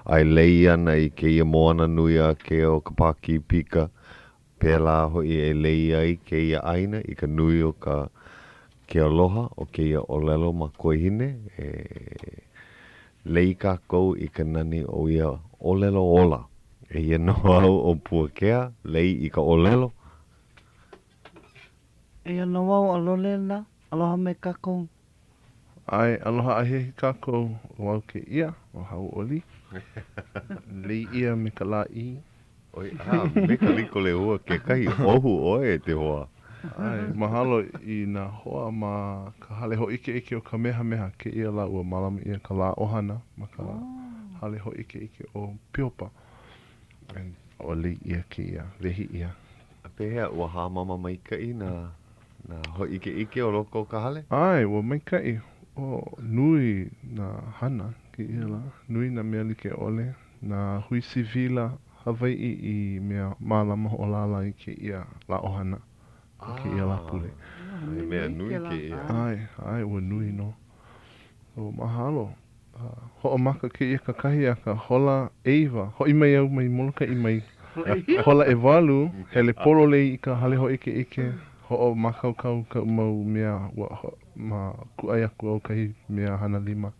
ai lei ana I ke ia moana nui a ke o ka paki pika pēlā hoi e lei ai ke ia aina I ka nui o ka ke aloha o ke ia olelo ma koihine lei kākou I ka nani o ia olelo ola e ia no au o Puakea lei I ka olelo e ia no au a Lolena aloha me kākou ai aloha ahe kākou o au ke ia o Hau'oli lei ia me ka la I oi me ka liko le ua ke kai ohu oe te hoa ai mahalo I nā hoa ma ka hale ho ike o ka meha ke ia la ua malama ia ka la ohana ma ka hale ho ike o piopa o lei ia ke ia wehi ia a pehea ua hāmama mai kai na ho ike o loko ka hale ai ua mai kai o nui na hana ke ia la nui na mea like ole na hui sivila Hawaiʻi I mea malama o lala I ke ia la ohana ke ia la pule mea nui ke ia ai ua nui no o mahalo ho maka ke ia kakahi a ka hola eiva ho I mai au mai moloka I mai hola e walu hele polo lei I ka hale ho ike ho maka kau ka mau mea ma kuai aku au kahi mea hana lima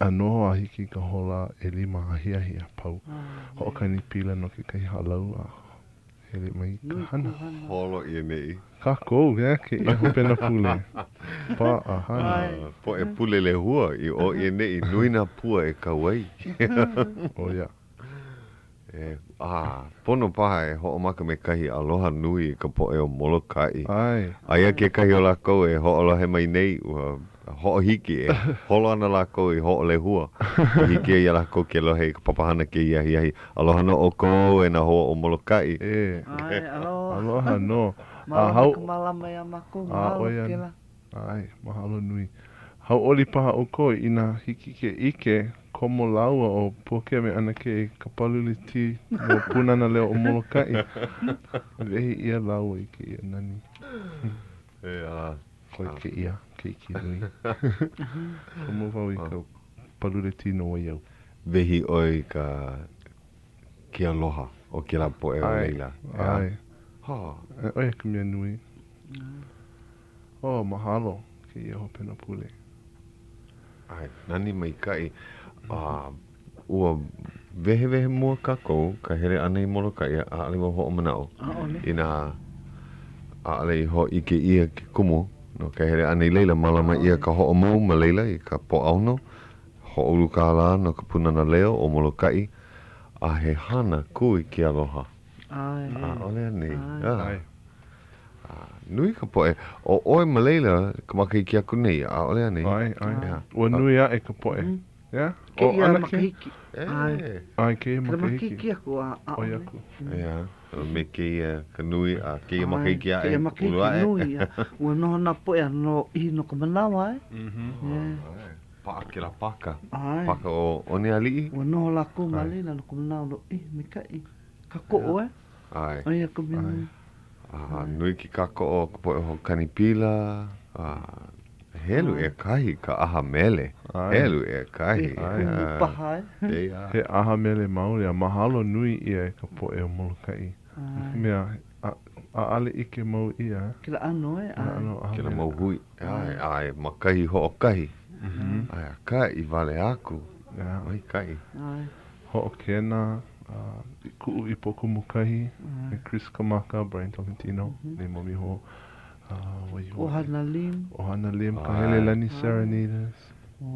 a noho a hiki ka hola e lima a hia pau ho kani pila no ke kai halau a hele mai ka hana holo I nei ka kou ke ia hopena pule pa a hana po e pule le hua I o I nei nui na pua e kawai o ia pono paha e ho maka me kahi aloha nui ka po e o Molokai ai aia ke kahi o lako e ho aloha mai nei ho hiki e holo ana lako I ho le hua hiki e lako ke lohe ka papahana ke iahi aloha no o ko e na ho o Molokai ai aloha no malama ka malama ia mako mahalo ke la ai mahalo nui Hau'oli paha o ko ina hiki ke ike komo laua o Puakea me ana ke ka paluli ti no punana leo o Molokai vehi ia laua I ke ia nani koi ke ia ke iki nui komo vau I ka paluli ti no iau vehi oi ka ke aloha o ke la po e o leila ai oi ka mea nui mahalo ke ia hopena pule ai nani mai kai ua vehe mua kako ka here ana I Molokai a ale mo ho manao ina a ale ho ike ia ke kumu no ka here ana I leila malama ia ka ho mo ma leila I ka po auno ho ulu ka la no ka punana leo o Molokai a he hana kui ke aloha ai ole nei ai nui ka poe o oi ma leila ka maka ki aku nei a ole nei ai ua nui a e ka poe ya ke ia makahiki ai ke makahiki ki aku a oi aku me ke ka nui a ke makahiki a ke makahiki nui ua noho na poe no I no ka manawa pa ke la paka ai o one ali ua noho la ku malina no ka manawa no me kai ka ko ai ai aku me nui ki kako o ka poe ho kanipila helu e kahi ka aha mele helu e kahi he aha mele mauri a mahalo nui ia e ka poe o Molokai mea a ale ike mau ia ke la ano ke la mau hui ai makahi ho o kahi ai a kai vale aku ai kai ho o kena ku'u I poku mukahi me Chris Kamaka, Brian Tolentino ne momi ho Ohana Lim ka hele lani Serenaders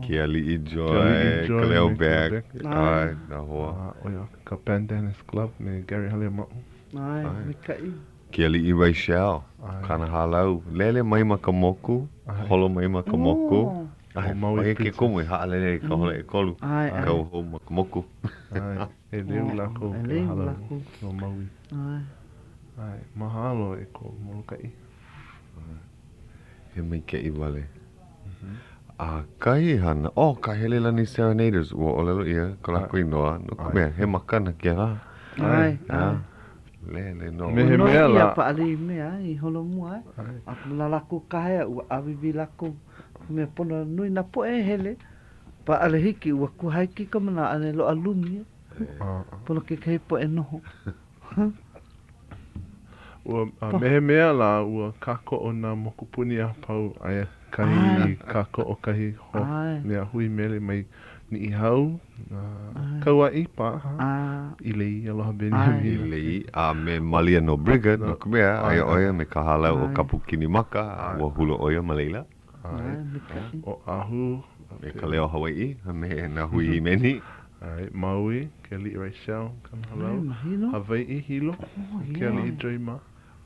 Ki ali I Joy Ka Leo Back ai na hoa ka Pandanus Club me Gary Halemau ai me kai Ki ali I Rachel kana halau lele mai ma ka moku holo mai ma ka moku ai mai ke komu ha lele ka holo e kolu ka ho ma ka moku ai e leu lako no maui ai mahalo e ko Molokai he mai ke I wale a kai hana ka hele lani Serenaders ua olelo ia ka lako I noa no ka mea he makana ke la ai lele no me he mea la pa ali mea I holo mua a la lako ka hea ua avivi lako me pono nui na poe hele Pa ale hiki ua kuhaiki ka mana ane lo alumi. Pono ke kei po e noho. Ua mehe mea la ua kako o nā mokupuni a pau aia kahi kako o kahi ho mea hui mele mai ni I hau kauai paha I lei aloha Benjamin I lei a me malia no briga no kumea aia oia me ka halau o kapukini maka ua hulo oia ma leila o ahu me Ka Leo Hawaiʻi me na hui meni Maui ke li Rachel kan halau Hawaii hilo ke li Dreama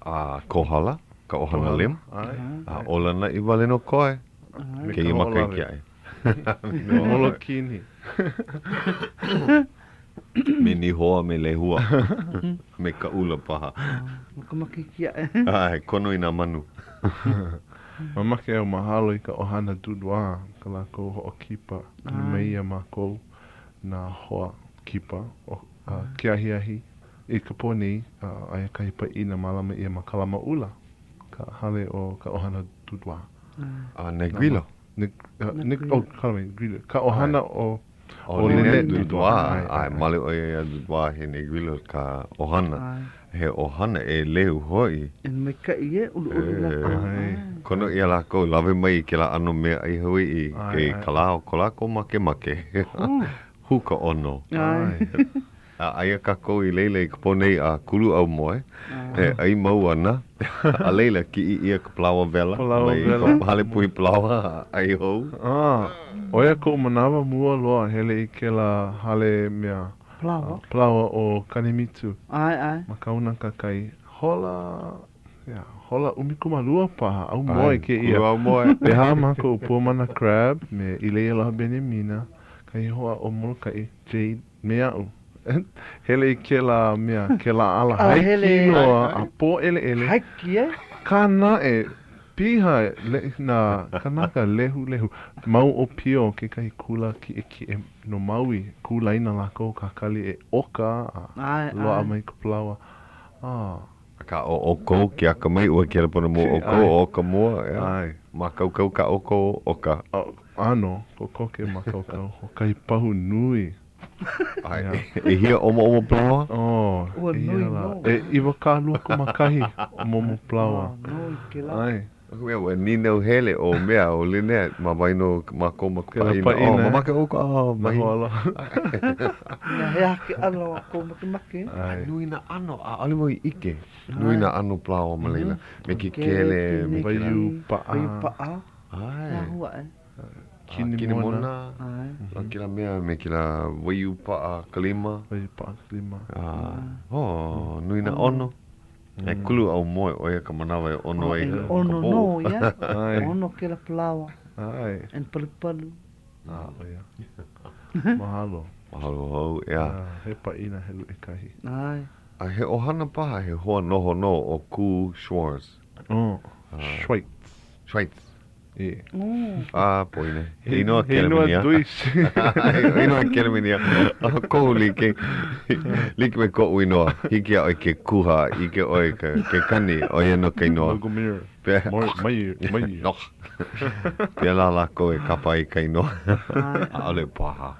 a kohala ka ohana lem a olana I wale no koe ke I maka I kia me holo kini me ni hoa me lehua me ka ula paha Ka maki kia ai kono I nā manu Mamake au mahalo I ka ohana dudua ka lako ho o kipa ni meia mako na hoa kipa o kia hiahi I ka poni aia kai pa ina malama ia makalama ula ka hale o ka ohana dudua Negrilo Grilo ka ohana o Lolena Dudua ai male o ia Dudua he Negrilo ka ohana he ohana e leu hoi En me ka ie ulu kono ia lako lawe mai ke la ano mea ai hui ke kalao kolako make huka ono aia kako I leila I kaponei a kulu au moe e ai mau ana a leila ki I ia ka plawa vela mai ka hale pui plawa ai hou oia ko manawa mua loa hele I ke la hale mea plawa o Kanemitu ai makauna kakai hola umikuma lua paha au moe ke ia au moe e ha mako upomana crab me I leila loha Benjamina kai hoa o molokai Jade mea u hele I ke la mea ke la ala haiki loa a po ele Haiki kana e piha na kanaka lehu mau o pio ke kai kula ki e no maui kula ina lako kakali e oka loa mai ka plawa ka o oko ki aka mai ua ke pono mo oko oka mua ma kau ka oko oka ano ko koke ma kau ho kai pahu nui e hia omo plawa iwa ka lua ko makahi omo plawa Ua nino hele o mea o linea ma vaino ma ko makaina ma make oko mai Na hea ke alo ko maki nui na ano a alimo I ike nui na ano plawa ma leila me ki kele me Vayu pa'a ai hua kini mona kila mea me kila wayu pa'a kalima Vayu pa'a kalima nui na ono e kulu au moe o ia ka manawa e ono e ono no ia ono ke la plawa en palu oia mahalo hau he pa ina helu e kahi a he ohana paha he hoa noho no o ku Schwartz Schweitz poine he inoa keleminia inoa keleminia ko like me ko inoa hiki a ke kuha ike oi ke kani o ia no ke inoa mai no pe la ko e kapa I ka inoa ale paha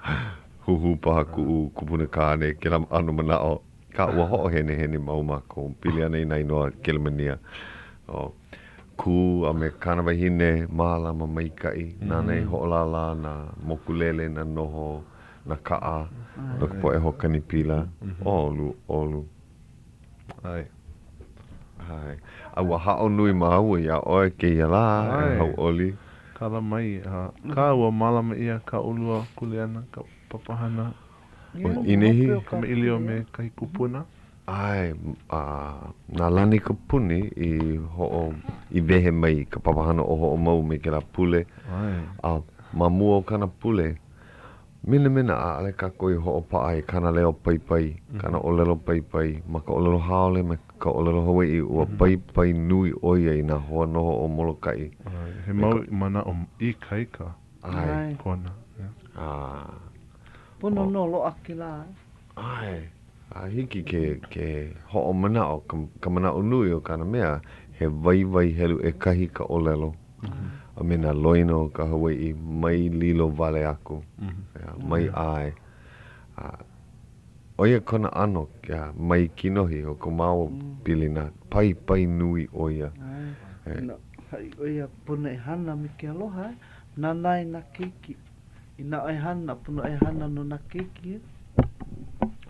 huhu paha kupuna kane ke la ano manao ka ua ho hene mau mako pili ana ina inoa keleminia ku a me kanawa hine malama maikai nana ho'olala na mokulele na noho na ka'a no ka poe hokani pila olu ai a wa ha'o nui mau ia oe ke ia la Hau'oli kala mai ka ua malama ia ka ulua kuleana ka papahana inehi ka me ilio me kai kupuna na lani ka puni I vehe mai ka papahana o ho'o mau me ke la pule ma mua o kana pule mina a ale ka koi ho'o pa'a kana leo pai kana olelo pai ma ka olelo haole me ka olelo Hawaiʻi ua pai nui oia I na hoa noho o Molokai he mau mana o I kaika kona pono no lo akila hiki ke ho'o mana o ka mana o nui o kana mea he vai helu e kahi ka olelo A mena loino ka Hawaiʻi mai lilo vale aku. Mai ai. Oia kona ano kia mai kinohi o ko mau pilina. Pai nui oia. Hai oia puna e hana me ke aloha. Nanai na keiki. Ina oi hana, puna oi hana no na keiki.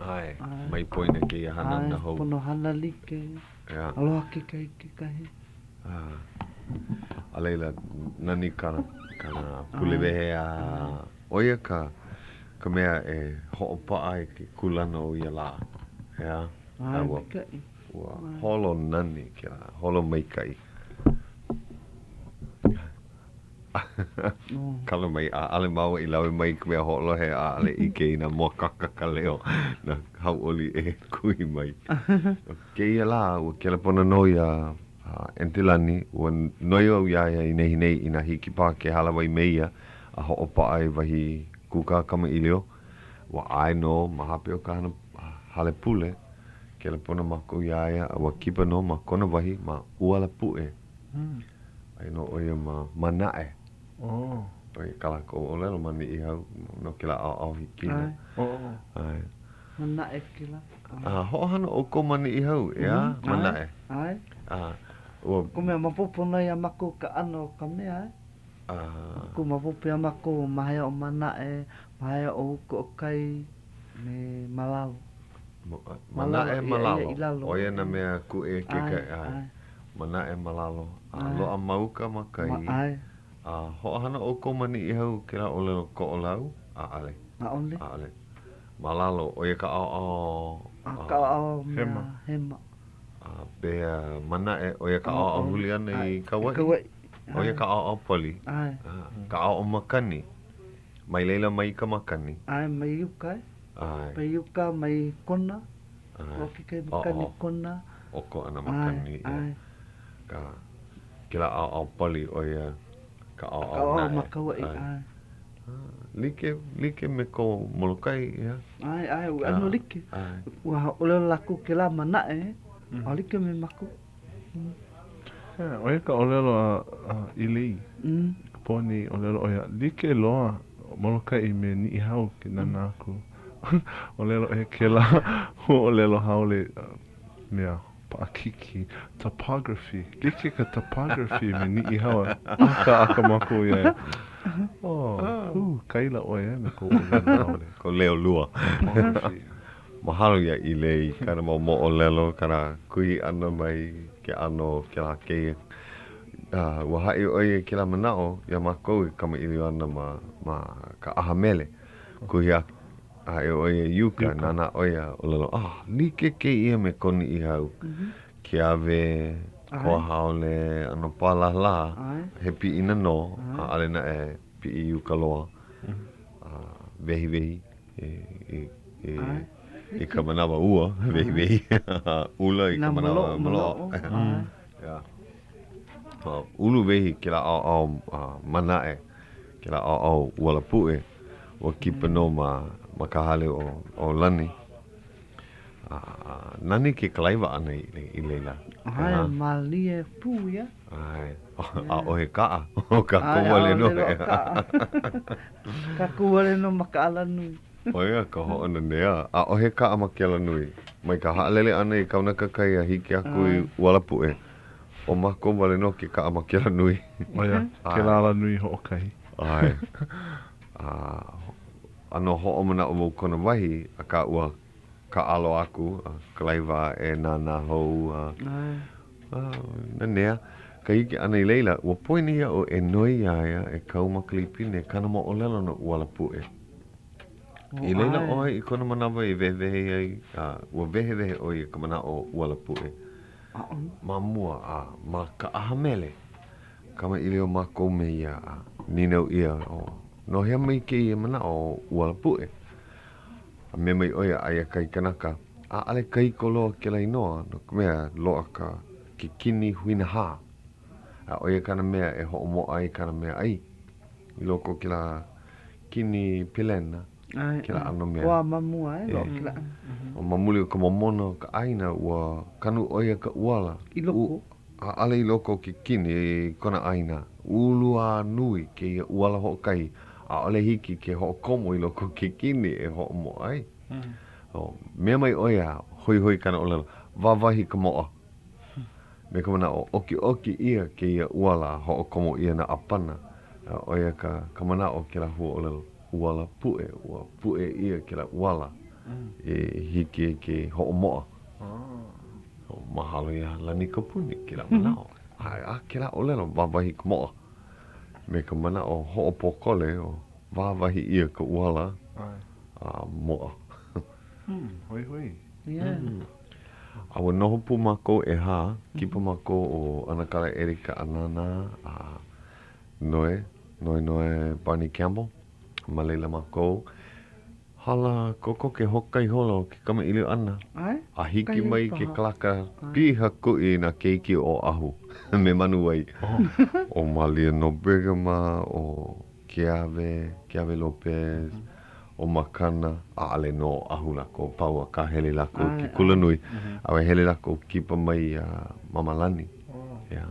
Ai, mai poina ke ia hana na hou. Puna hana like. Aloha ke kahi. A leila, nani kana pulewehe a oia ka mea e ho'opa'a e ke kulana o ia la. Ea, ua holo nani kia, holo maikai. Kala mai a ale mau I lawe mai ka mea ho'olo he a ale ike ina mua kaka ka leo na hau'oli e kui mai. Ke ia la, ua ke la pona noi a entilani, ua noi au iaia I nei ina hiki pā ke halawai meia a ho'opa'a e wahi kuka kama ilio. Wa ai no mahape o ka hana hale pule ke la pona mako iaia a wa kipa no ma kona wahi ma uala pu'e. Ai no oia ma manae. Oi kala ko o lelo mani I hau no ke la au hikina. Ai. Manae ke la. Ho'ohana o ko mani I hau, ea? Manae. Ai. Ko mea mapopo nei a mako ka ano ka mea, Ko mapopo a mako mahea o manae, mahea o uko o kai, me malalo. Manae malalo. Oia na mea ku e ke kai. Manae malalo. Loa mauka makai. Ai. Ho'ohana o ko mani I hau ke la o lelo ko o lau? Ale. Ale. Malalo. Oia ka ao. Ka ao hema. Pea manae, oia ka ao huli ana I Kauai. Oia ka ao poli. Ka ao makani. Mai leila mai ka makani. Ai, mai yuka. Mai yuka, mai kona. Oki kai makani kona. Oko ana makani. Kila ao poli oia ka ao nae. Makawai. Like me ko molokai, ia? Ai, ano like. Ua olelo laku ke la manae. O like me mako. Oia ka olelo a ilei. Poni olelo oia. Like loa molokai me ni I hau ke nana aku. Olelo e ke la olelo haole mea paakiki. Topography. Like ka topography me ni I hau. Aka mako ia. Kaila oia me ko olelo haole. Ko leo lua. Mahalo ia I lei, kana mo o lelo, kana kui ana mai ke ano ke la ke. Wahai oia ke la manao, ia mako I kama ili ana ma ka ahamele. Kui a oia yuka, nana oia o lelo, like ke ia me koni I hau. Ke ave, ko haole, ano pala la, he pi ina no, ale na e pi I yuka loa. Vehi, I ka manawa ua, vehi. Ula I ka manawa malo. Ulu vehi ke la au manae, ke la au uala pu'e, wa kipa no ma ka hale o lani. Nani ke kalaiwa ana I leila. Ai, malie pu ia. Ai, a ohe kaa, o ka kouale no. Ka kouale no makaala nui. Oia, ka ho'ona nea. A ohe ka ama ke ala nui. Mai ka haalele ana I kauna kakai a hiki aku I Ualapu'e. O mako wale no ke ka ama ke ala nui. Oia, ke la ala nui ho'okahi. Ai. Ano ho'omana o mau kona wahi, a ka ua ka alo aku, ka laiwa e nana hou. Na nea. Ka hiki ana I leila, ua poini ia o e noi iaia e kau makalipine, kana mo o lelo no Ualapu'e. I leila oi I kona manawa I vehevehe ai, ua vehevehe oi ka mana o Ualapu'e. Ma mua, ma ka ahamele. Kama ilio mako me ia, ninau ia, no hea mai ke ia mana o Ualapu'e. Me mai oia aia kai kanaka, ale kai ko loa ke lai noa, no ka mea loa ka ke kini huina ha. Oia kana mea e ho'omo ai kana mea ai. I loko ke la kini pilena. Kila ano mea. Wa mamua lo kila. O mamuli o ka momono ka aina ua kanu oia ka uala. I loko. Ale I loko ki kini I kona aina ulua nui ke ia uala ho'okai. A ole hiki ke ho'okomo I loko ke kini e ho'omo ai. Mea mai oia hoi hoi kana olelo. Wawahi ka mo'a. Me ka mana o oki ia ke ia uala ho'okomo ia na apana. Oia ka mana o ke la hua olelo. Uala pu'e. Ua pu'e ia ke la uala. E hiki ke ho'omo'a. Mahalo ia lani ka puni ke la mana o. Ke la olelo wawahi ka mo'a. Me ka mana o ho'opokole o wawahi ia ka uala mo'a. Hoi hoi. Yeah. Awa noho pu mako e ha, kipa mako o anakala Erika Anana, Noe Barney Campbell, Malela mako. Hala koko ke hokai holo ke kama ili ana. Ai? A hiki Kai mai paha. ke kalaka piha kui na keiki o ahu. Me manu wai. O Malia no Bergama, o Keave Lopez, o Makana, a ale no ahu lako, paua ka hele lako ki kulanui. Awe hele lako kipa mai Mamalani. Yeah.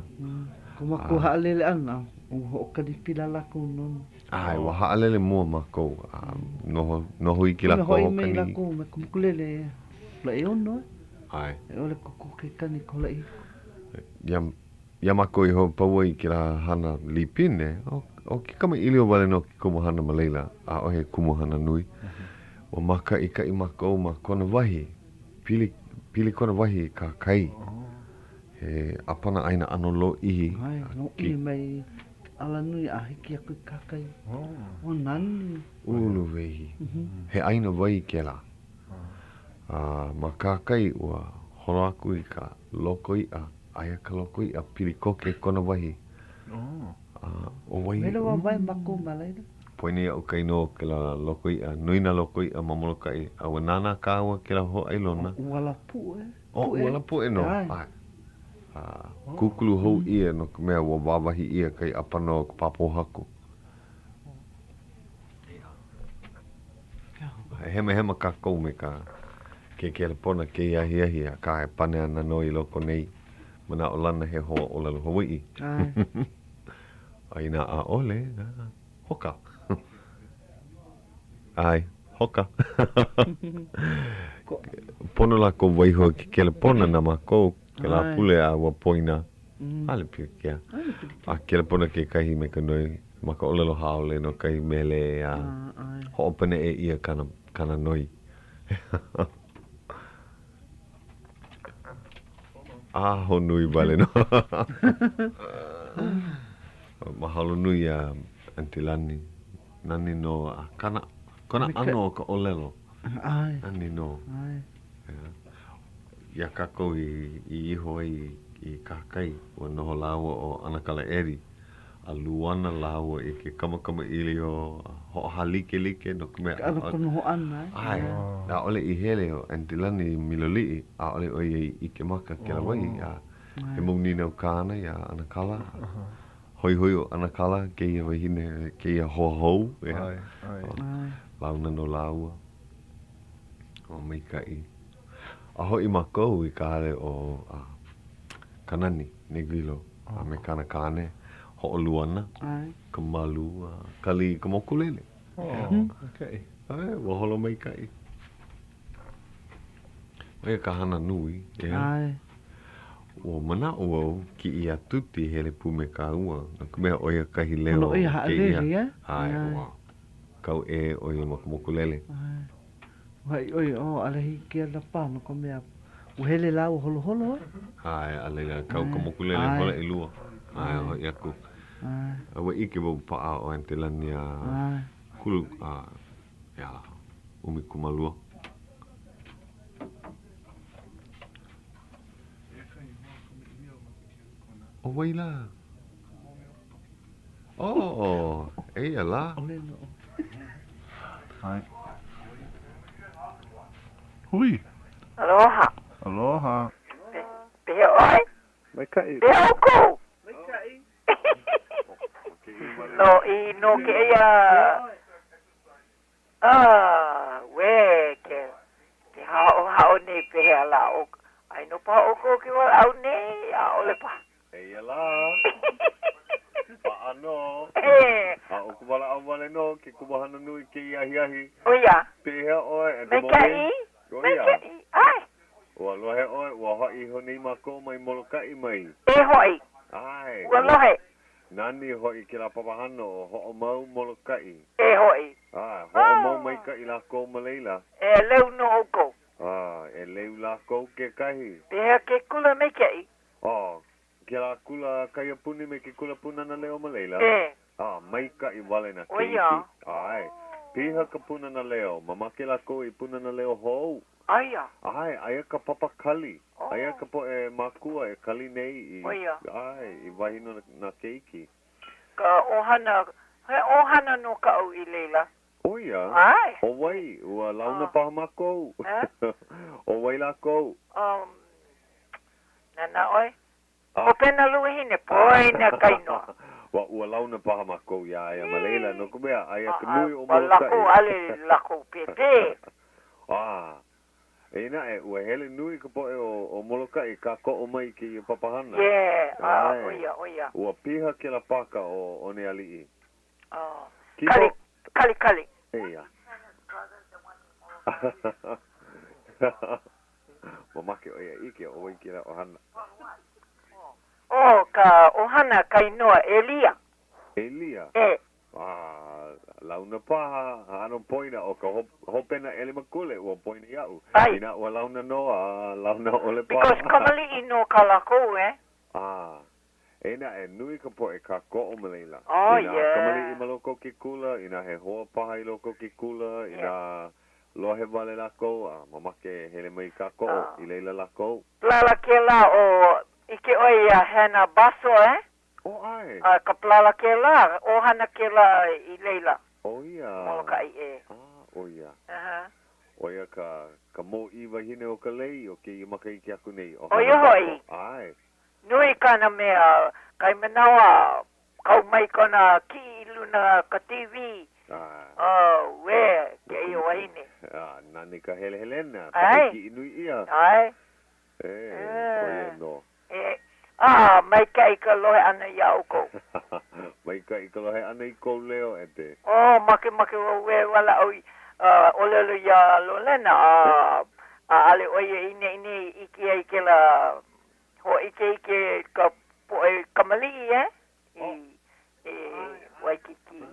Kumako haalele ana. Ho'okani pila lako non. Ai, wa haalele mua mako. Noho iki lako Hoi mei hokani. lako me kumukulele. La e ono. Ai. E ole koko ke kani ko la i. Ia mako I ho paua I ki la hana lipine. O ki kama ili o wale no ki kumuhana Malela. A o he kumuhana nui. O maka I ka I mako ma kona wahi. Pili kona wahi ka kai. He apana aina ano lo ihi. Ai, no I mai ala nui a hiki aku I kakai. O nani. Ulu wehi. He aina wai ke la. Ma kakai ua holo aku I ka loko I a. Aia ka loko I a pili koke kona wahi. O wahi. Mele wa vai mako malaina. Poini au kai no ke la loko I a. Nuina loko I a mamolo kai. Awa nana ka awa ke la ho ailona. Uala pu e. O uala po e no. Ai. Kukulu hou ia no ka mea wa wawahi ia kai apano ka papo haku. Hema ka kou me ka ke pona ke iahi a ka e pane ana no I loko nei. Mana o lana he hoa o lalo Hawaiʻi. Aina a ole. Hoka. Ai, hoka. Pono la ko waiho ki kele pona na mako. Ke la pule a wa poina. Ale pia kia. A kele pona ke kahi me ka noi. Maka o lalo haole no kai mele a hoopene e ia kana noi. Ho nui vale no. Mahalo nui a Antilani. Nani no a kana ano ka olelo. Ai. Nani no. Ai. Ia kako I iho I kakai. O noho lawa o anakala eri. A luana lawa I ke kama ili o ho halike no kume. Ano kono ho ana. Ai. A ole I hele o Antilani miloli'i. A ole o I ke maka ke la wai. He mauni nau kāna ia anakala. Hoi o anakala ke ia wahine ke ia ho. Ai. Launa no laua. O meikai. A hoi mako I ka hale o kanani, negilo. A me kana kane. Ho luana. Ai. Ka malu. Kali ka mokulele. Okay. Ai, waholo meikai. Oia ka hana nui. Ai. O mana o ki ia tuti hele pu me ka ua. Ka mea oia kahi leo. Ono ia haalele ia. Ai, wow. Kau e oia mokulele. Ai. Wai oi o alehi ke la pano ko mea. Uhele la o holo. Ai, alega kau ka mokulele hola I lua. Ai, hoi aku. Ai. Awa ike wau paa o Antilani a kulu umi kumalua. O waila. Eia la. Ole no. Ai. Hui. Aloha. Aloha. Pea oi. Mai kai. Pea oko. No ke ia. Weke. Te hao ne pea la ok. Ai no pa oko ke wa au ne. Ole pa. Eia la. ano. Eh. O kumala awale no ke kumahana nui ke iahi. Oia. Pehea oe e Me kai. Me kai. Ai. Ua lohe oe, ua hoi honi mako mai molokai mai. E hoi. Ai. Ua lohe. Nani hoi ke la papahano o ho'o mau molokai. E hoi. Ho'o mau mai ka i la kou maleila. E leu no oko. E leu la kou ke kahi. Pehea ke kula me kai. Ke la kula kai puni me ke kula puna na leo maleila. Mai ka i wale na keiki. Oia. Ai. Piha ka puna na leo, mamake la kou i puna na leo hou. Aia. Ai, aia ka papa kali. Aia ka po e makua e kali nei i. Oia. Ai, i wahino na keiki. Ka ohana no ka au i leila. Oia. Ai. O wai, ua launa paha makou. O wai la kou. Nana oi. O pena luhine, poina kainoa. Ua launa paha makou ia aia maleila. No kumea, aia ka nui o Wa molokai. lako ale lako pepe. Ina ua hele nui ka poe o molokai ka ko o mai ki i papahana. Oia. Ua piha ke la paka o ne ali'i. Kali. Eia. Mamake o ia ike o wai ki la ohana. Ka ohana kainoa Elia. Elia? Launa paha, ano poina o ka hopena ele makule ua poina iau. Ina ua launa noa, launa ole paha. Because kamali ino ka lako, Ina nui ka po e ka ko o maleila. Ina kamali i maloko ki kula, ina he hoa paha i loko ki kula, ina lohe vale lako, mamake hele mai ka ko i leila lako. Plala ke la o ike oi hena baso, Ai. Ka plala ke la, ohana ke la i leila. Ia. Molokai Oia. Oia ka mo iwa hine o ka lei o ke i maka i ke aku nei. Oia hoi. Ai. Nui kana mea, kai manawa, kau mai kona ki iluna ka TV. We, ke i o wahine. Nani ka hele helena. Ai. Ki inui ia. Ai. Oia no. Mai kai ka lohe ana iau ko. Mai kai ka lohe ana i kou leo e te. Make we wala oi. Olelo ya Lolena. Ale oie ine ike la. Ho ike ka poe kamali Waikiki.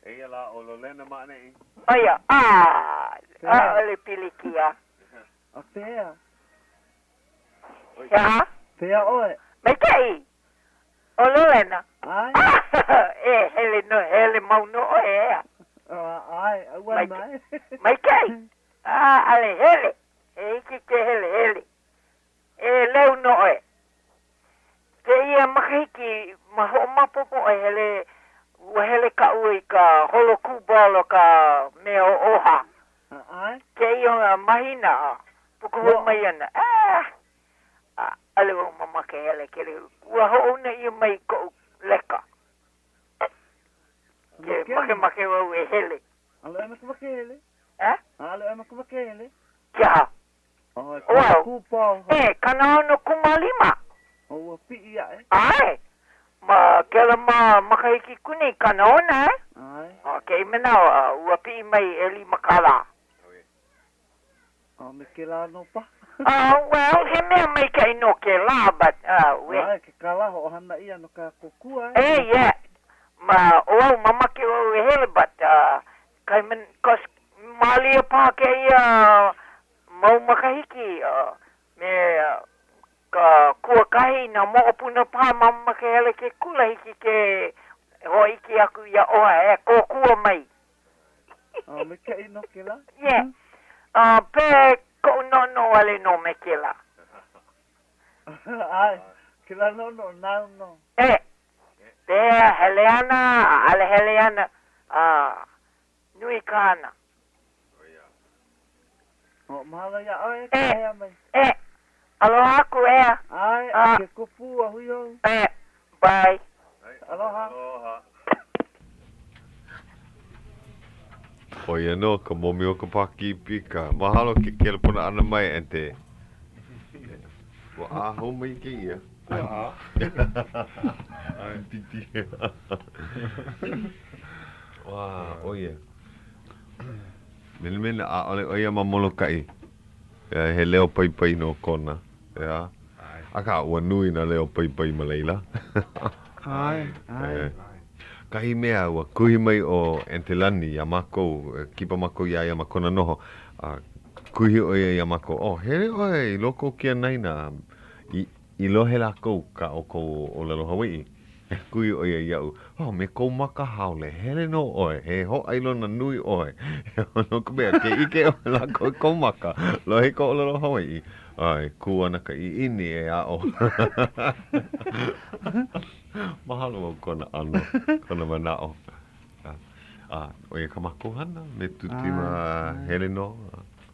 Eia la o Lolena maane. Oia. Ale pilikia. Pea. Ya? Pea oe. Mai kai. O Lolena. Ai. Hele mau no oe. Ai, ua mai. Mai kai. Ale hele. Ike ke hele. Leu no oe. Ke ia makahiki maho mapopo oe hele. Ua hele ka ui ka holo kubalo ka mea oha. Ai. Ke ia mahina. Puku ho mai ana. Ale o mama ke hele ke le. Ua ho una ia mai ko leka. Ke make o e hele. Ale ema kuma kele. Ale ema kuma kele. Kia. Kupo. Kana no kumalima. O pi ia Ai. Ma kela makaiki kuni kana ona. Ai. Okay, mena ua pi mai eli makala. Me ke la no pa. Well, he mea mai kai no ke la, but, Ai, ke kala ho hana ia no ka kukua. Yeah. Ma, mama ke o e hele, but, kai men, kos, malia pa ke ia, mau makahiki, me, ka kua kahi na mo opuna pa mama ke hele ke kula hiki ke, ho iki aku ia oa, ko kua mai. Me ke ino ke la? Yeah. Pe ko no ale no me kela. Ai, kela no. Pe Heleana, nui kana. Mahala ya oi, kaya mai. Aloha ku Ai, ke kupu a huyo. Bye. Aloha. Oia no, ka momi o ka paki pika. Mahalo ke kelepuna ana mai ente. Wa ho mai ke ia. Ai. Titi. Wa, oia. Mena a ole oia ma Molokai. He leo pai no kona. Ya. Aka ua nui na leo pai ma leila. Ai. Kahi mea ua kuhi mai o Entelani ya mako, kipa mako ya makona noho. Kuhi oia ya mako. Oh, hele oi, loko kia naina. I lohe lako ka o ko o Lelo Hawaiʻi. Kuhi oia iau. Oh, me kou maka haole. Hele no oe. He ho ailona nui oe. No ka mea, ke ike o lako kou maka. Lohe ko o Lelo Hawaiʻi. Ai, kuana ka I ini e a o. Mahalo o kona ano. Kona manao. Oia ka mako hana. Me tuti ma hele no.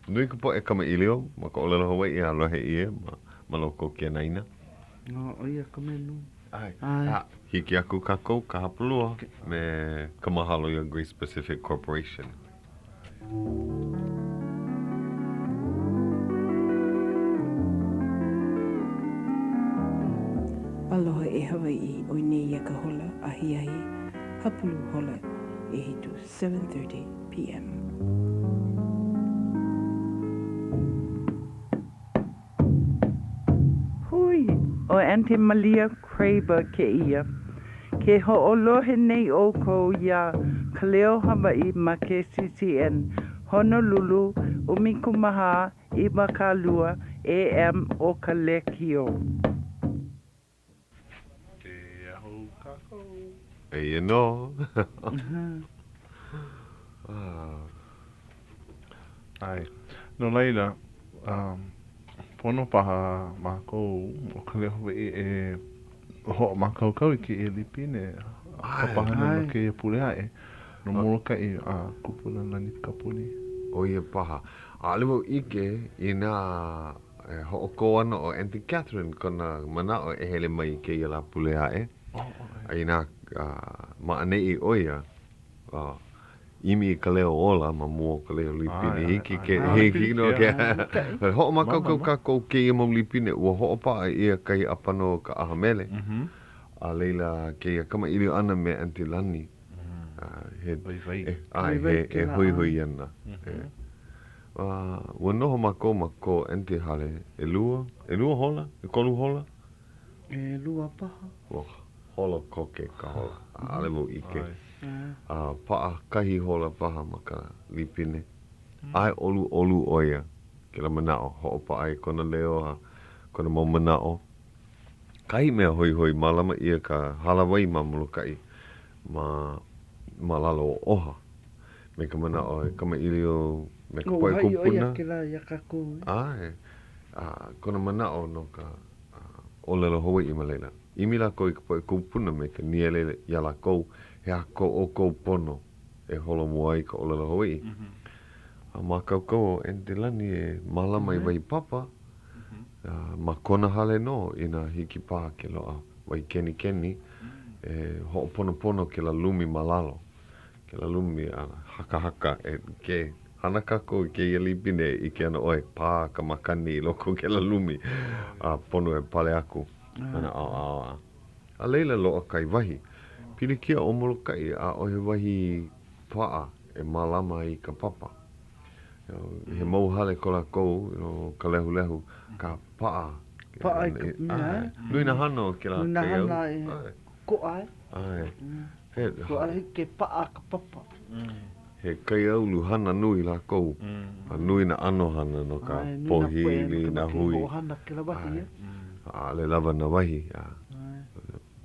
Nui ka po e kama ilio. Ma ka o Lelo Hawaiʻi a lohe ie. Ma loko kia naina. No, oia ka menu. Ai. Hiki aku kako ka hapalua me ka mahalo i a Grace Pacific Corporation. Aloha e Hawaiʻi o nei ia ka hola ahi hapulu hola e hitu 7:30 p.m. Hui, o Auntie Malia Craver ke ia. Ke ho'olohe nei o kou ia Ka Leo Hawaiʻi ma KCCN, Honolulu, umikumaha I makalua AM o ka lekio. Ei no. Ai. No leila, pono paha mākou o ka leo Hawaiʻi e ho mākaukau I ke e lipine. Ka pahana no ke e puleae. No Molokai a kupuna nani kapuni. Oia paha. Alimo ike I nā ho'oko ana o Auntie Catherine kona manao e hele mai ke ia la puleae. Ai nā maanei oia. Imi Ka Leo ola ma mua Ka Leo lipine. Hiki ke hiki no ke. Ho'o makau kako ke ia mau lipine. Ua ho'o paa ia kai apano ka ahamele. A leila ke ia kama ili ana me Auntie Lani. He hui ana. Ua noho mako Auntie Hale. E lua hola? E kolu hola? E lua paha. Hola koke ka hola. Ale mo ike. Paa kahi hola paha ma ka lipine. Ai olu oia. Ke la manao. Ho'o paa I kona leo kona mau manao. Kahi mea hoi malama ia ka halawai ma Molokai. Ma lalo oha. Me ka manao e kama ilio me ka poe kupuna. Oia ke la ia kako. Ai. Kona manao no ka o Lelo Hawaiʻi ma leila. Imi la ko I ka poe kupuna me ka niele ia la kou. He ako o kou pono. E holo mua I ka o Lelo Hawaiʻi. Ma kaukau o Auntie Lani e malama I wai papa. Ma kona hale no ina hiki pā ke loa wai keni. E ho'o pono ke la lumi malalo. Ke la lumi haka e ke hana kako ke ia lipine I ke ana oe pā ka makani I loko ke la lumi. Pono e pale aku. Ana a leila loa kai wahi. Pilikia o Molokai a ohe wahi paa e malama I ka papa. He mau hale ko la kou ka lehu ka paa. Paa I ka mea. Nui na hano ke la Nui na kei au. hana e ko ai. Ai. Ko ai ke paa ka papa. He kai au luhana nui la kou. Nui na ano hana no ka pohili na hui. Nui na hana ke la wahi. Le lava na wahi.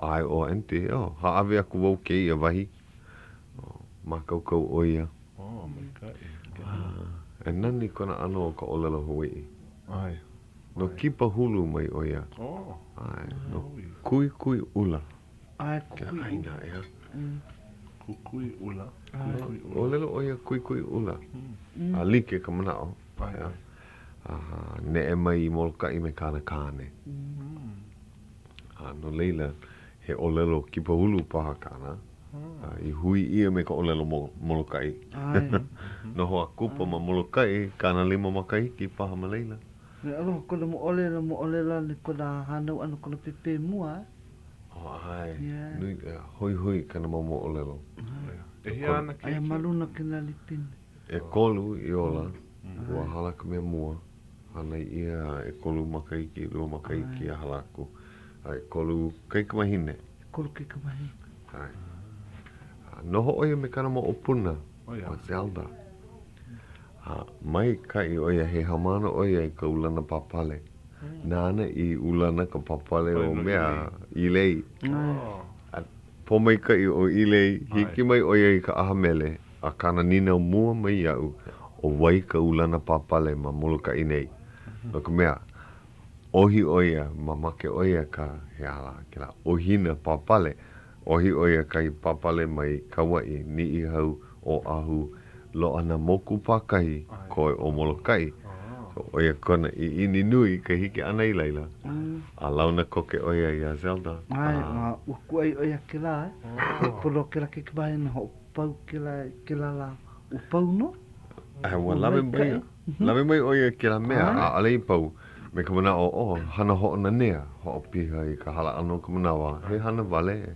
Ai o ente. Haave aku wau ke ia wahi. Ma kaukau oia. E nani kona ano o ka o Lelo Hawaiʻi. Ai. No kipa hulu mai oia. Ai. No kui ula. Ai Ke aina ea. Kukui ula. O lelo oia kui ula. A like ka manao. Ne e mai I Molokai me kāne. No leila he o lelo kipa hulu paha kāna. I hui ia me ka o lelo Molokai. No hoa kupa ma Molokai kāna 5 makahiki paha ma leila. Ne alo ko mo ole la ni ko da hanu anu ko pepe mua. Oh ai. Nui hoi kana mo olelo. E hiana ke. Ai maluna kina lipin. E kolu i ola. Ua hala ka mea mua. Ana ia e kolu makaiki, lua makaiki a halaku. Ai kolu kaikamahine. Kolu kaikamahine. Ai. Noho oia me kana mo opuna. O Zelda. Mai kai oia he hamana oia i ka ulana papale. Nana i ulana ka papale o mea ilei. Po mai kai o ilei, hiki mai oia i ka ahamele. A kana nina mua mai iau o wai ka ulana papale ma muluka inei. No ka mea, ohi oia ma make oia ka he ala. Kila ohina papale. Ohi oia kai papale mai Kauai ni i hau o ahu lo ana moku pakahi koe o molokai. So oia kona i ini nui ka hiki ana i leila. A launa koke oia i a Zelda. Ai, ma uku ai oia ke la. Polo ke la ke kibahe na ho pau ke la upau no. Ai, wa lave mai oia ke la mea a alei pau. Me ka mana o hana ho na nea. Ho piha i ka hala ano ka mana wa. He hana vale.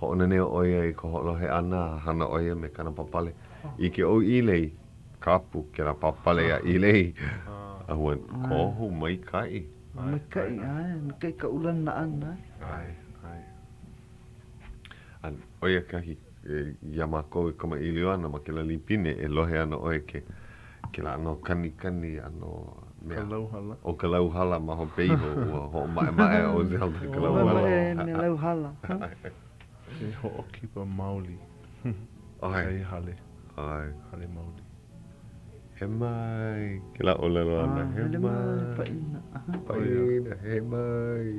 Ho na nea oia i ka holo he ana hana oia me kana papale. I ke o ilei. Kapu ke la papale a ilei. Ahuan, kohu mai kai. Mai kai, mai kai ka ulan na ana. Ai. An oia kahi yamako i kama iliwana ma ke la lipine e lohe ana oia ke la ano kani ano mea. Kalauhala. O kalauhala ma ho peiho ho mae o Zelda kalauhala. Ne lauhala. E ho o kipa mauli. Ai. Hale mauli. He mai, ke la olelo ana, he mai. Paina, he mai.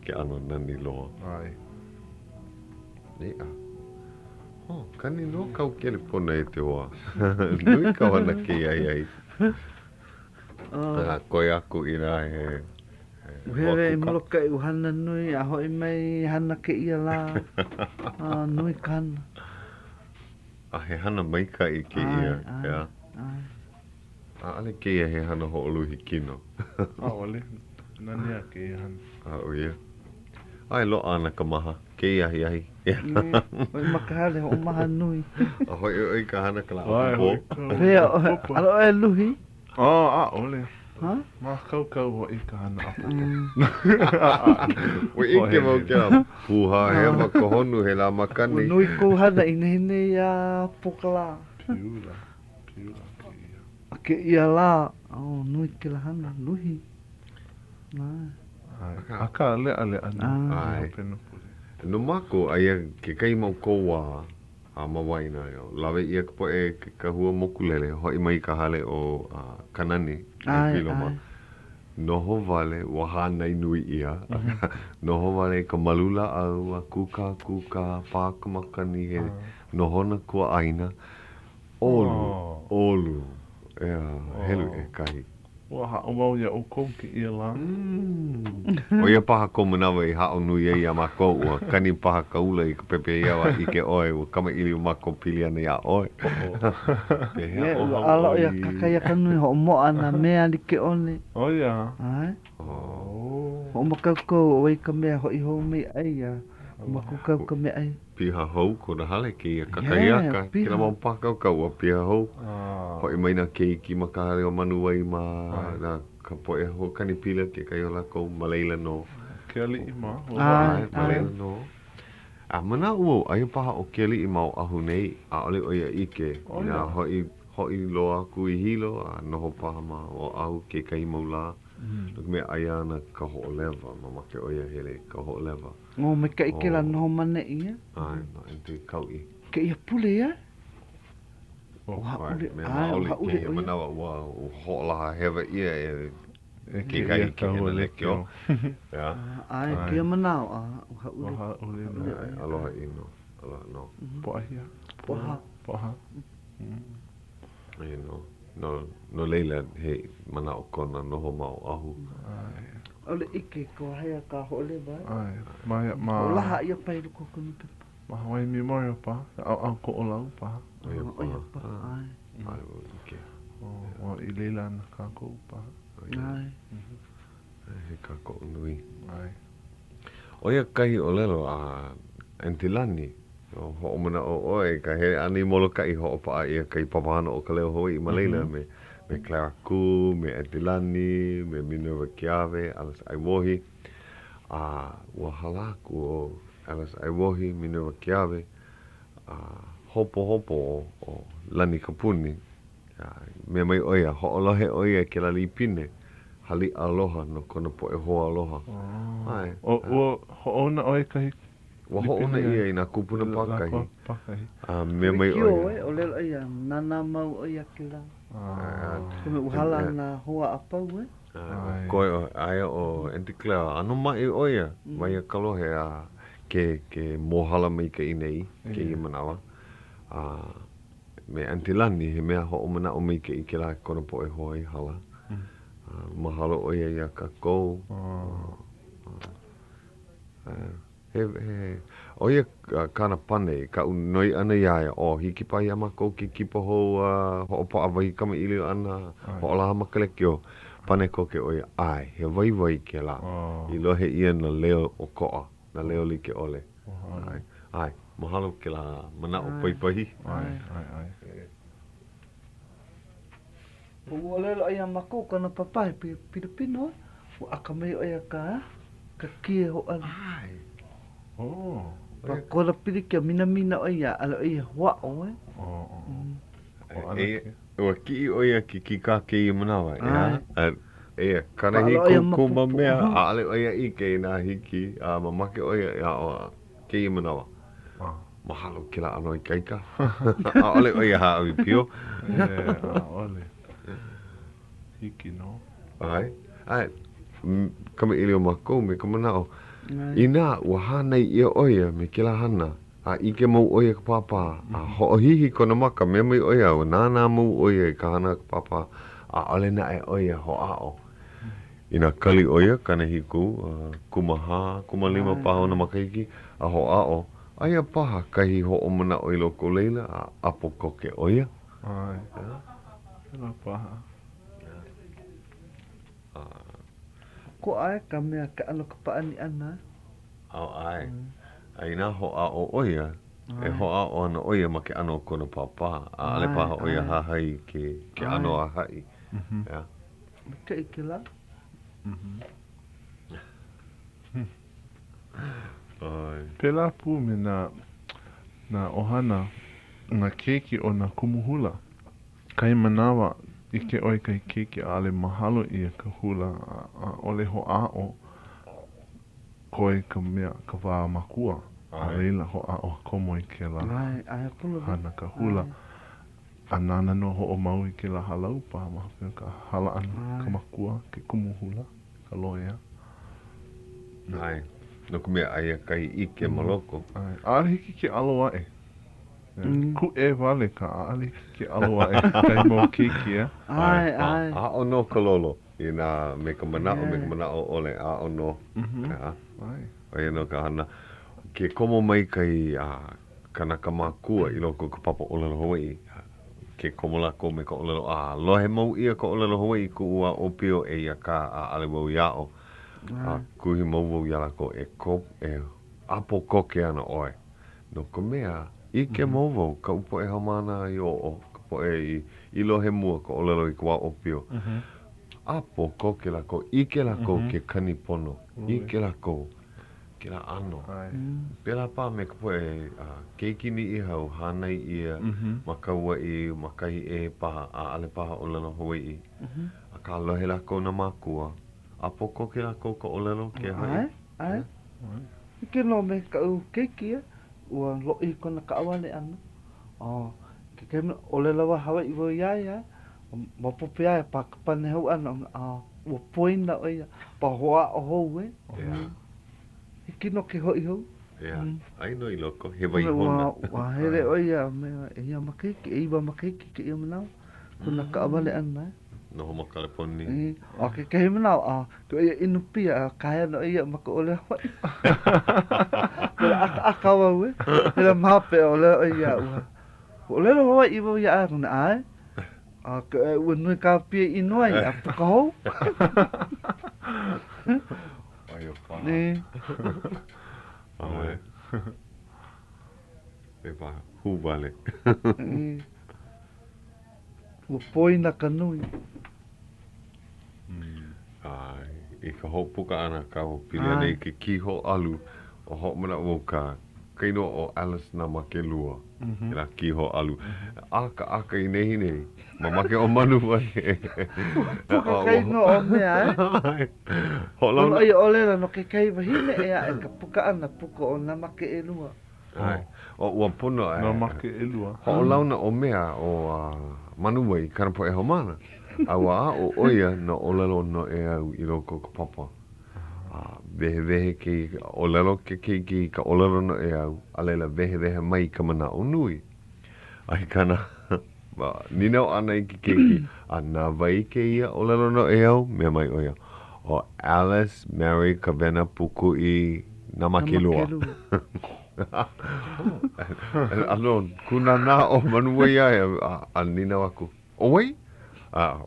Ke ano nani loa. Ai. Nia. Kani no kau kele pona e te oa. Nui kau ana ke ai. Koe aku i rā he. Uhewe i moloka i uhana nui, a hoi mai hana ke ia la. Nui kana. A he hana mai ka i ke ia. A ale ke ia he hana ho'oluhi kino. Ole. Nania ke ia hana. O ia. Ai lo ana ka maha. Ke ia ahi. Oi makahale ho maha nui. A hoi ka hana ka la apo. Pea, alo e luhi. Ole. Ha? Ma kau ho i ka hana apo. Oi ike mau kia. Puha he maka honu he la makani. Nui kou hana inehine ia pokala. Piula ke ia. Ke ia la. Nui ke la hana, luhi. Aka le ana. Ai. No mako aia ke kai mau koua a mawaina yo. Lawe ia ka poe ka hua mokulele hoi mai ka hale o kanani. Piloma. Noho vale wahana nui ia. Noho vale ka malula au a kuka pākamakani he nohona kua aina. Olu. Ea, helu e kai. Wa o mau ia o kou ke ia la. O ia paha ko manawa i hao nui e ia mako ua kani paha kaula i ka pepe iawa i ke oe ua kama ili o mako pili ana ia oe. Ala ia kakaia kanui ho mo ana mea li ke one. O ia. Ai. Ho makaukou o i ka mea ho i ho mei ai ia. Makukau ka mea ai. Piha hou ko na hale ke ia kakaiaka. Kina mau pakau a piha hou. Hoi mai na keiki makahale o manu wai ma na ka poe ho kani pila ke kai o lako maleila no. Ke ali i ma. Maleila no. A mana ua ai paha o ke ali i mau ahu nei a ole o ia ike. Ina hoi loa ku i hilo a noho paha ma o ahu ke kai maula. Nuk me aia na ka ho leva ma make o ia hele ka ho leva. Ngō me ka ike la noho mane ia. Ai, no ente kau i. Ke ia pule ia. Me maoli ke he manawa ua o ho'olaha hewa ia e ke kai ke hena lekio. Ai, ke manao a hauli. Aloha ino. Aloha no. Poahia. Poha. Ai no. No leila he manao kona noho mau ahu. Ole ike ko hea ka hole vai. Ai, O laha ia pai ruko kunu pepa. Ma Hawaii Memorial pa, au ko o lau pa. Oia pa, ai. Alimo ike. O I leila na kako pa. Ai. He kako nui. Ai. Oia kai o lelo a Antilani. O ho'omana o oe ka he ani molo kai ho'opa ia kai papahana o Ka Leo Hawaiʻi ma leila me Clara Ku, me Antilani, me Minerva Kiawe, alas aiwohi. Ua halaku o alas aiwohi, Minerva Kiawe. Hopo o Lani Kapuni. Me mai oia, ho'olohe oia ke la lipine. Hali aloha no kona po e hoa aloha. Ai. O ho'ona oi kahi. Wa ho'ona ia I nā kupuna pakahi. Me mai Kio oia. o lelo ia, nana mau oia ke la. Kome uhala na hoa apau Koe o aia o Anticlea, ano mai oia. Mai a kalohe ke mohala mai ka inei, ke I manawa. Me Antilani, he mea ho'omana o mai ke la kona po e hoa I hala. Mahalo oia ia kakou. Oia kana pane, ka unoi ana iaia, hiki pai ama kou ki kipa hou ho'opa awai kama ili ana, ho'olaha makalekio, pane ko ke oia, ai, he wai ke la, I lohe ia na leo o koa, na leo like ole. Ai, mahalo ke la mana o paipahi. Ai. O lelo ia mako kana papai Pilipino, o akamei oia ka kie ho ana. Ai. Pa kona pirikia mina oia, ala oia hoa'o Ua ki oia ki ka ke I manawa, ia, kana hi kuma mea, ale oia I ke nā hiki, mamake oia ia o ke I manawa. Mahalo ke la ano I kaika. Ale oia haa awi pio. Ole. Hiki no. Ai, kama ili o mako me kama nao. Ina, ua hanai ia oia me ke la hana. Ike mau oia ka papa. Ho'ohihi kona maka, mea mai oia. Nānā mau oia ka hana ka papa. Ole na e oia ho'ao. Ina kali oia, kana hiku, kumalima paha na makahiki, ho'ao. Aia paha, kahi ho'omana oi loko leila, apo koke oia. Ai. Ina paha. Ko ai ka mea ka ano ka paani ana. Ai. Ai nā hoa o oia, e hoa o ana oia ma ke ano kona papa. Ale paha oia hahai ke ano a hai. Ka ike la. Pela pu me na ohana na keiki o na kumuhula. Kai manawa ike oi kai keiki ale mahalo ia ka hula ole ho'ao koe ka mea ka wā makua. A leila ho'ao komo I ke la hana ka hula. A nana no ho'o mau I ke la halau paha maha ka hala ana ka makua ke kumuhula ka loea. Ai, no ka mea aia kai ike maloko. Ale hiki ke aloa e. Ku e wale ka ale hiki ke aloa e. Kai mau keiki e. Ai. A o no ka lolo. I nā me ka manao ole a o no. Ai. Ai no ka hana. Ke komo mai kai kanaka makua I loko ka papa olelo Hawaiʻi. Ke komo lako me ka olelo lohe mau ia ka olelo Hawaiʻi ku ua o pio e ia ka ale wau iao. Kuhi mau wau ia lako e apo koke ana oe. No ka mea, ike mau wau ka upo e hamana I o ka po e I lohe mua ka olelo I kua o pio. Apo koke lako, ike lako ke kanipono. Ike lako. Ke la ano. Pela pa me ka poe keiki ni I hau hanai ia makaua I makahi e paha ale paha o lelo Hawaiʻi. A ka lohe lako na makua. Apo koke lako ka olelo ke hai. Ai. Ike no me ka u keiki ua loi kona ka awane ana. Ke kemna olelo wa Hawaiʻi wo iaia. Mapope ia pa ka pane hau ana. Ua poina oia. Pa hoa o hou Hiki no ke hoi hou. Ai no I loko, he wai hona. Wa here oia mea e ia makiki, e iwa makiki ke ia manao. Kuna ka awale ana. No ho makalaponi. Ke kehi manao, tu ia inu pia, kaya no ia maka ole Hawaiʻi. Kura aka wau Hira mahape ole oia ua. Ole lo Hawaiʻi wau ia kuna ai. Ka ua nui ka pia inoa I a pukahou. Ai o wha. Ne. Ai. E wha huvale. Ua poina ka nui. Ai, I ka hopuka ana ka o pili nei ke kiho alu o ho mana o ka kaino o Alice na make lua. I la kiho alu. Aka I nei nei. Ma make o manu mai. Puka kaino o mea Olo I olera no ke kai wahine ea e ka puka ana puka o na make e lua. Ai. O ua pono e. Na make e lua. Ho launa o mea o manu mai kanapo e homana. Awa o oia no olelo no e au I loko ka papa. Vehe ke olelo ke ka olelo no e au. Alela vehe mai ka mana o nui. Ai kana ninau ana I ki keiki. Ana vai ke ia olelo no e au. Mea mai oia. O Alice Mary Kavena Puku I Namakilua. Alon, kuna na o manuwa ia a ninau aku. O wei?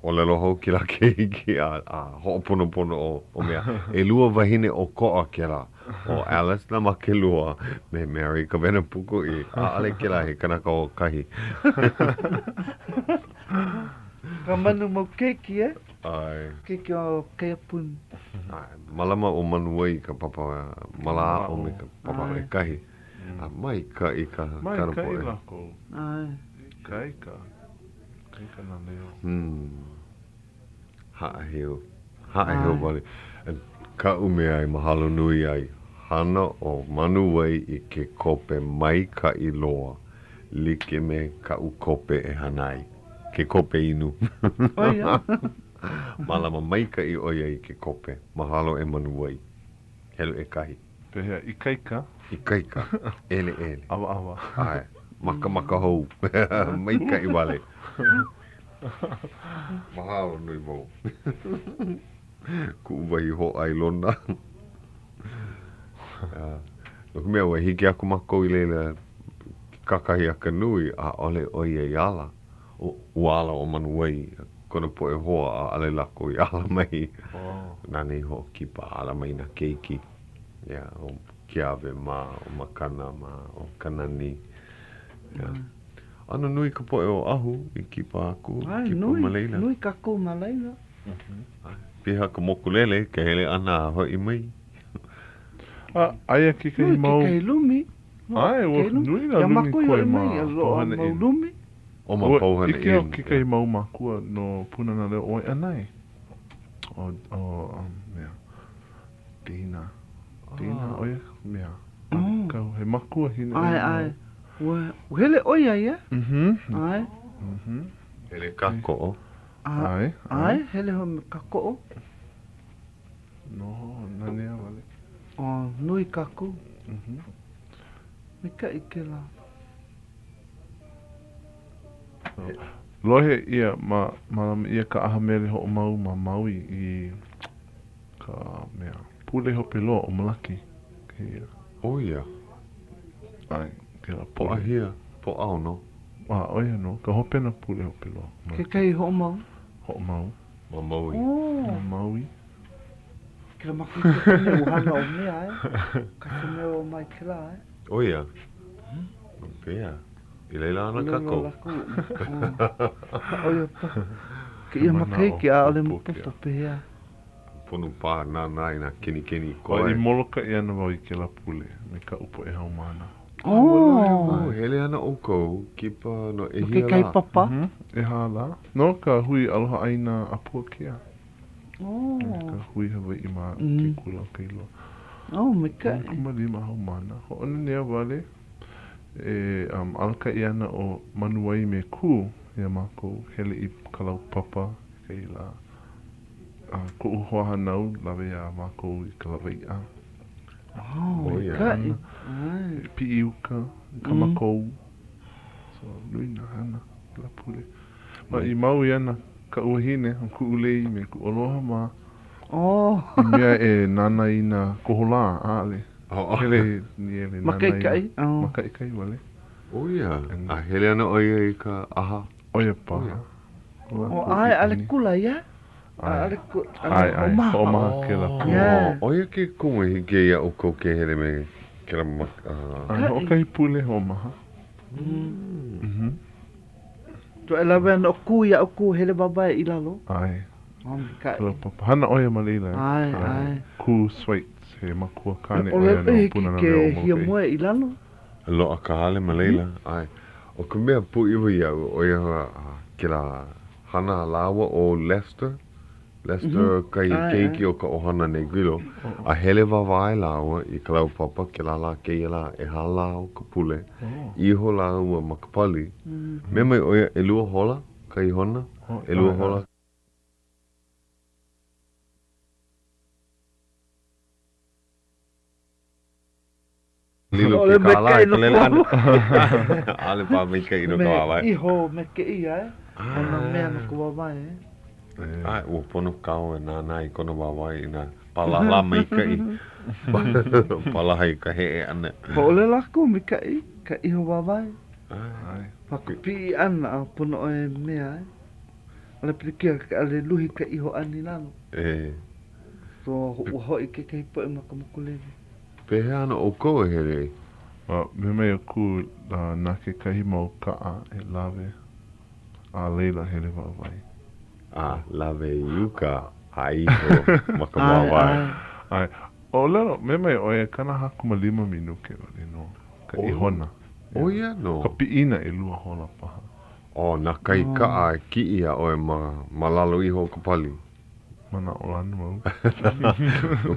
O lelo hou ki la keiki ho'oponopono o mea. E lua wahine o ko'a ke la. O Alice na Makilua me Mary Kavena Puku I. Ale ke la he kanaka o kahi. Ka manu mau keiki Ai. Keiki o kea pun. Malama o manuwa I ka papa mala o me ka papa e kahi. Mai ka I ka karapo e. Mai ka I lako. Ai. Kai ka. Kai ka na leo. Haʻaheo wale. Ka ume ai mahalo nui ai. Hana o manuwai I ke kope mai ka I loa. Like me ka u kope e hanai. Ke kope inu. Oia. Malama mai ka I oia I ke kope. Mahalo e manuwai. Helu e kahi. Pehea I kai ka. I kaika. Ele. Awa. Ai. Maka hou. Mai ka I wale. Mahalo nui mo. Ku uwahi ho ai lona. Nuku mea wa hiki aku mako I leila kakahi aka nui a ole oia I ala. Uala o manuai. Kona po e hoa a ale lako I ala mai. Nani ho kipa ala mai na keiki. Ya, o kiawe ma, o makana ma, o kanani. Ana nui ka poe o ahu I kipa aku, kipa Maleila. Nui ka ko Maleila. Piha ka mokulele, ka hele ana hoi mai. Aia ki kai mau. Nui ki kai lumi. Ai, nui na lumi koe ma pauhana inu. Lumi. O ma pauhana inu. Ike ki kai mau makua no punana leo oi anai. Mea. Dina, oia, mea. Kau he makua hine. Ai. Hele oia ia. Ai. Hele kako. Ai, hele ho me kako. No, nanea wale. Nui kako. Mika ike la. Lohe ia ma ia ka aha mele ho mau ma maui I ka mea. Pule ho pelo o malaki. Oia. Ai, ke la po ahia, po au no. Oia no, ka hopena pule ho pelo. Ke kai ho mau? Ho mau. Ma maui. Ma maui. Ke la maki ke ne uhana o mea Ka se mea o mai ke la Oia. Pea. I leila ana kako. Oia pa. Ke ia makaiki a ole mupupo pehea. Ponu pā nā ina kini koe. I moloka I ana wau I ke la pule. Me ka upo e haumana. Hele ana o kou. Kipa no e hia la. Ke kai papa? E hala. No ka hui aloha aina a Puakea. Ka hui Hawaiʻi ma ke kula o keilo. Me kai. Kumalima haumana. Ho ona nea wale. Alka I ana o manuai me ku. Ia mako hele I kalau papa. Keila. Ko uhoa hanau lawe a mako I kalawaiʻa. Kai. Pi uka, kamakou. So, luina hana, la pule. Ma I mau I ana, ka uahine, ku ulei me ku oloha ma. I mea e nana ina kohola, ale. Hele ni ele nana ina. Makaikai wale. Oia. A hele ana oia I ka aha. Oia paha. O ai ale kula ia. Ale ho'omaha ke la Yeah. Oia ke kunga hike ia o kou ke here me ke la O kai pule ho'omaha. To e lawe ana o ku ia o ku hele babai i lalo. Ai. Kai. Kala papa. Hana oia malila. Ai. Ku Swaits he makua kane O oia no le puna na ke leo hia mo moe i lalo. Lo a ka hale ma leila. Ai. O ka mea pu iwa ia oia ke la hana lawa o Leicester. Leicester kai keiki o ka ohana nei gilo. A hele wawai lawa i ka lau papa ke la ke ia la e hala o ka pule. Iho la ua makapali. Me mai oia e lua hola ka i hona. E lua hola. Lilo ke kala e kalele ana. Ale pa me ke ino ka wawai. Iho me ke ia Ona mea no ku wawai Ai, ua pono kau e nāna i kono wawai i nā palahala mai ka i. Palaha i ka he e ana. Pa ole lako mi ka iho wawai. Ai. Whakapi ana a pono o e mea Ale prikia ka ale luhi ka iho ani lano. So ua hoi ke kei po e makamukulele. Pehe ana o koe here. Me mea ku nā ke kahi mau kaa e lawe. A leila hele wawai. Lawe iuka aiho makamawai. Ai. O lero, me mai oe kana haku ma 5 minuke wale no. Ka ihona. O ia no. Ka piina e lua hola paha. O na kai kaa ki ia oe malalo iho ka pali. Mana o lanu mau.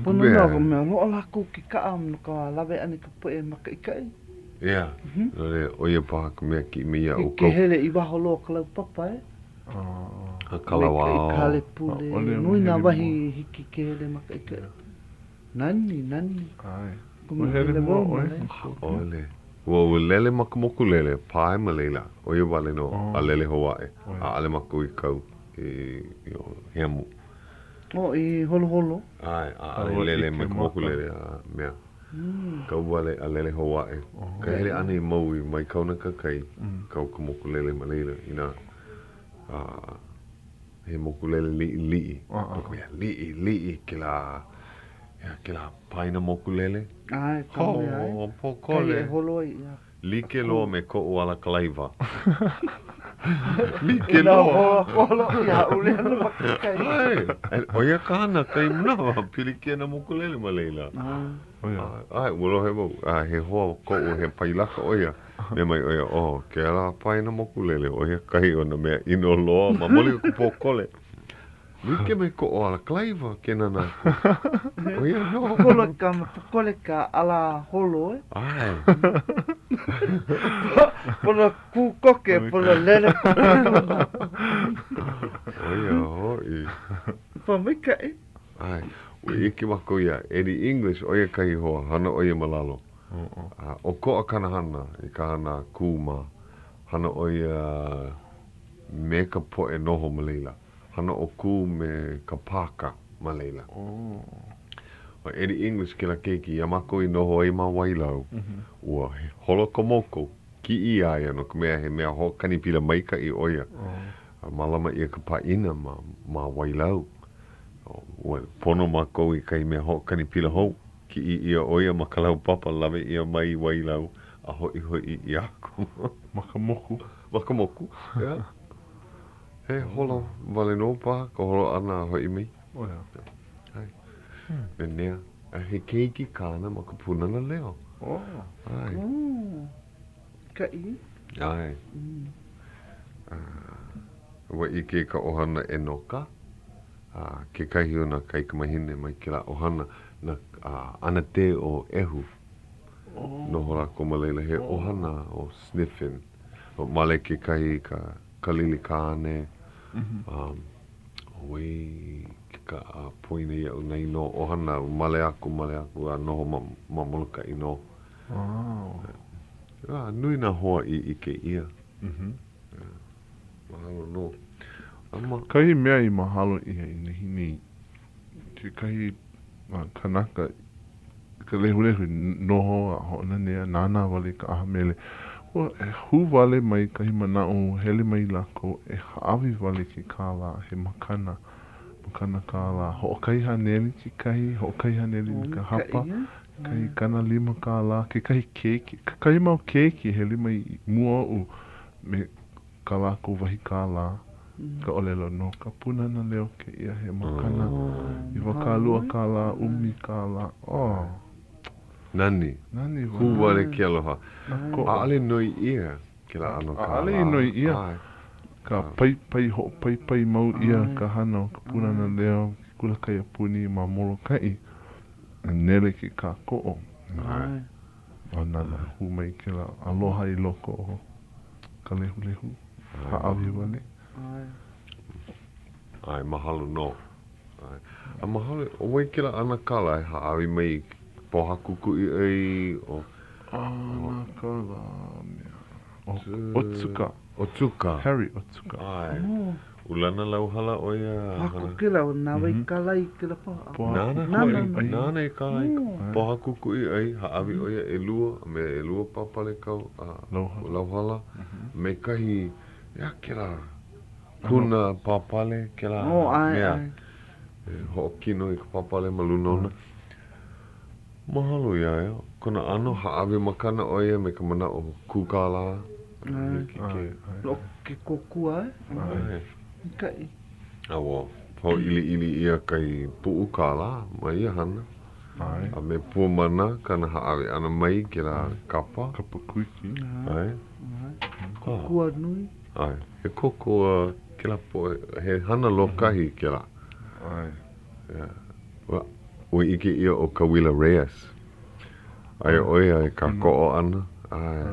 Pono nō mea loa lako ki kaa no ka lawe ani ka poe maka ikai. Ia. Nore oia paha ka mea ki mia o Ke hele i waho loa ka lau papa Ka kalawao. Ka le pule. Nui nā wahi hiki ke hele maka ikai. Nani. Ai. Kuma hele wau ma le. Ole. Ua lele makamoku lele, pae ma leila. Oia wale no, a lele Hawaiʻi. A ale maku i kau i heamu. I holo. Ai, a ale lele makamoku lele a mea. Kau wale a lele Hawaiʻi. Ka hele ana i mau i mai kauna ka kai. Kau ka moku lele ma leila. Ina, he moku lele li'i. Li'i ke la paina moku lele. Ai, kame ai. Pokole. Kai e holo i. Like loa me ko ala kalaiva. Like Ina loa. holo i haule ana maka kai. Ai, oia kana kai mnawa. Pili kia na mokulele ma leila. Ai, ulo he mo. He hoa ko he pailaka oia. Me mai oia, ke ala pai na mokulele. Oia kai ona mea ino loa. Ma moli ku pokole. Like me ko ala kalaiva ke nana. Oia no. Pokole ka ala holo Ai. Pono ku koke, pono lele Oia hoi. Pa mika Ai, ui iki mako ia. Eri English oia kai hoa, hana oia malalo. O ko a kana hana, i ka hana kūma. Hana oia me ka poe noho ma leila. Hana o kū me ka pāka ma leila. O eri English ke la keiki, ia mako i noho ai ma wailau. Ua holo ka moko, ki i aia no ka mea he mea ho kanipila maika i oia. Malama ia ka paina ma wailau. Ua pono mako i kai mea ho kanipila hou. Ki i ia oia ma kalau papa lawe ia mai wailau. A hoi i aku. Makamoku, ia. He holo wale no pa, ka holo ana hoi mei. Hai. Menea, he keiki kāna ma ka punana leo. Ai. Ka i? Ai. Wa i ke ka ohana e noka. Ke kahi o na kai ka mahine mai ke la ohana na ana te o ehu. Noho la ko maleila he ohana o sniffing. O male ke kahi ka lili kāne. Wei ka poina ia unai no ohana male aku a noho ma moluka i no. Nui na hoa i ke ia. Mahalo no. Kahi mea i mahalo ia i nehini. Te kahi kanaka ka lehulehu noho a ho'ona nea nāna wale ka aha mele. Ua e hu wale mai kahi mana'o hele mai lako e haawi wale ke kāla he makana. Makana kāla. Ho'okai haneli ki kahi, ho'okai haneli ka hapa. Kai kana lima kāla, ke kahi keiki. Kai mau keiki hele mai mua o me ka lako wahi kāla. Ka olelo no ka puna na leo ke ia he makana. I wakalua kāla, umi kāla. Oh. Nani. Hu wale ke aloha. Ale noi ia ke la ano kāla. Ale noi ia. Ka pai mau ia ka hana ka puna na leo. Kula kai apuni ma molo kai. Nele ki ka ko'o. Nana hu mai ke la aloha I loko o ka lehu. Haawi wale. Ai, mahalo no. A mahalo, o wai ke la ana kala e haawi mai pohaku kui ai o... Ana kala Otsuka. Otsuka. Harry Otsuka. Ai. Ulana lau hala o ia... Hako ke lau, nā wai kalai ke la pa. Nana e kalai. Pohaku kui ai, haawi o ia e lua, me e lua papale kau. Lau hala. Me kahi... Ia ke la... Puna papale ke la... ai. Ho'okino I ka papale malunona. Mahalo ia ea. Kona ano haawi makana o ia me ka mana o kukala. Lo ke kokua Ai. Kai. Awa. Ho ili ia kai pu'u kala. Mai ia hana. Ai. A me pua mana kana haawi ana mai ke la kapa. Kapa kuiki. Ai. Kokua nui. Ai. He kokua ke la po. He hana lokahi ke la. Ai. Wa. Oi ike ia o Kawila Reyes. Ai oia e ka ko'o ana. Ai.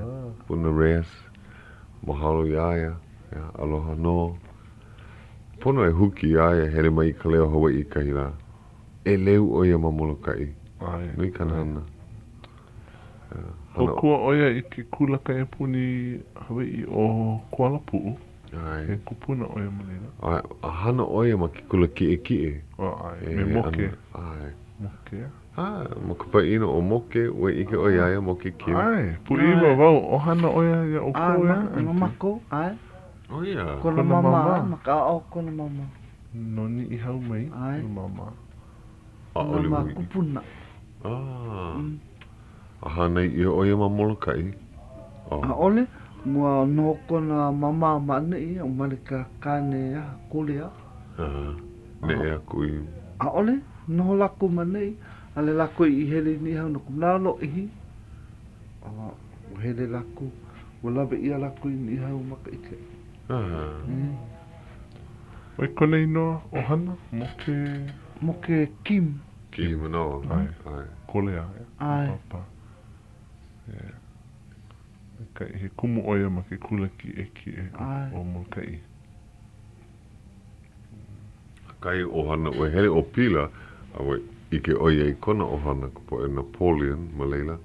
Puna Reyes. Mahalo iaia. Aloha no. Pono e huki iaia hele mai Ka Leo Hawaiʻi kahi la. E leu oia ma Molokai. Ai. Nui kanana. Hokua oia I ke kula kai puni Hawaiʻi o Kuala Pu'u. Ai. He kupuna oia malina. Ai. A hana oia ma ke kula kie. Ai. Me moke. Ai. Moke. Ma ka paina o moke, ue ike o iaia moke kim. Ai, puiwa wau, o hana oia ia o koia. Ai, mako, ai. Oh ia. Kona mama, maka o kona mama. Noni I hau mai, ai. Kona mama. Kona mama kupuna. A hana I oia ma Molokai. A ole, mua no kona mama mane o malika kane a kulea. Ne ea kui. A ole, no lako mane ale lako I hele ni hau no kumnalo ihi. O hele lako, walabe ia lako I ni hau maka ike. Wai kone inoa o hana, moke... Moke Kim. Kim no. Ai. Kolea. Ai. Papa. Kai he kumu oia ma ke kula ki e o Molokai. Kai o hana, ue hele o pila, awe ike oia I kona o hana ko e Napoleon, ma leila.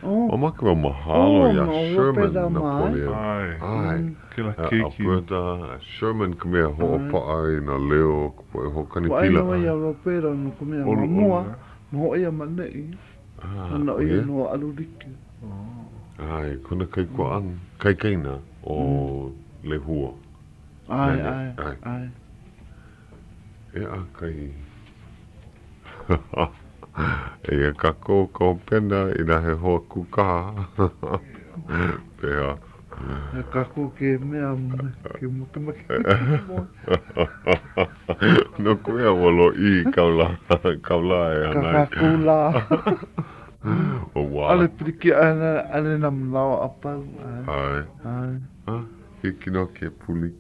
O maka wa mahalo ia Sherman Napoleon. Ai. Kila keiki. Alberta, Sherman kumea ho'opa'a I na leo ko e hokani pila. Wa ia ropera no kumea mamua, no ia manei. Hana ia no aluriki. Ai, kona kai kua an, kai kaina o lehua. Ai. E a kai... E a kako ko pena I na he hoa kuka. Pea. E kako ke mea ke maki. No kuea walo I kaula e anai. Kakakula. O wā. Ale priki ale nam lao apau. Ai. Hiki no ke puli.